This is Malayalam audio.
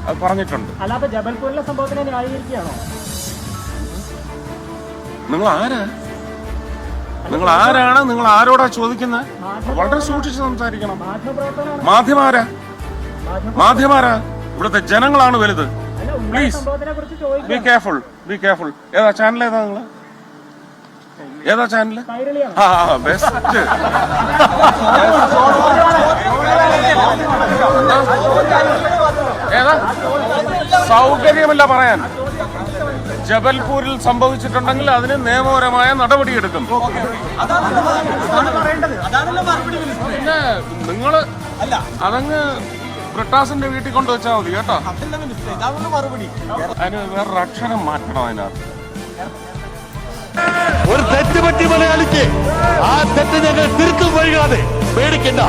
അത് പറഞ്ഞിട്ടുണ്ട്. അല്ലാതെ ജബൽപൂരിലെ സംഭവത്തിനെ ന്യായീകരിക്കുകയാണോ? നിങ്ങൾ ആരാണ്? നിങ്ങൾ ആരോടാ ചോദിക്കുന്നത്? വളരെ സൂക്ഷിച്ച് സംസാരിക്കണം. മാധ്യമാരാ ഇവിടുത്തെ ജനങ്ങളാണ് വലുത്. Please be careful. ഏതാ ചാനൽ? ഏതാ ചാനൽ? ബെസ്റ്റ്. ഏതാ? സൗകര്യമില്ല പറയാൻ. ജബൽപൂരിൽ സംഭവിച്ചിട്ടുണ്ടെങ്കിൽ അതിന് നിയമപരമായ നടപടിയെടുക്കും. പിന്നെ നിങ്ങള് അതങ്ങ് ബ്രിട്ടാസിന്റെ വീട്ടിൽ കൊണ്ടുവച്ചാൽ മതി കേട്ടോ. അതിന് വേറൊരു അക്ഷരം മാറ്റണം അതിനകത്ത്. ഒരു തെറ്റ് പറ്റി മലയാളിക്ക് ആ തെറ്റ് ഞങ്ങൾ തിരുത്തും വൈകാതെ പേടിക്കണ്ട.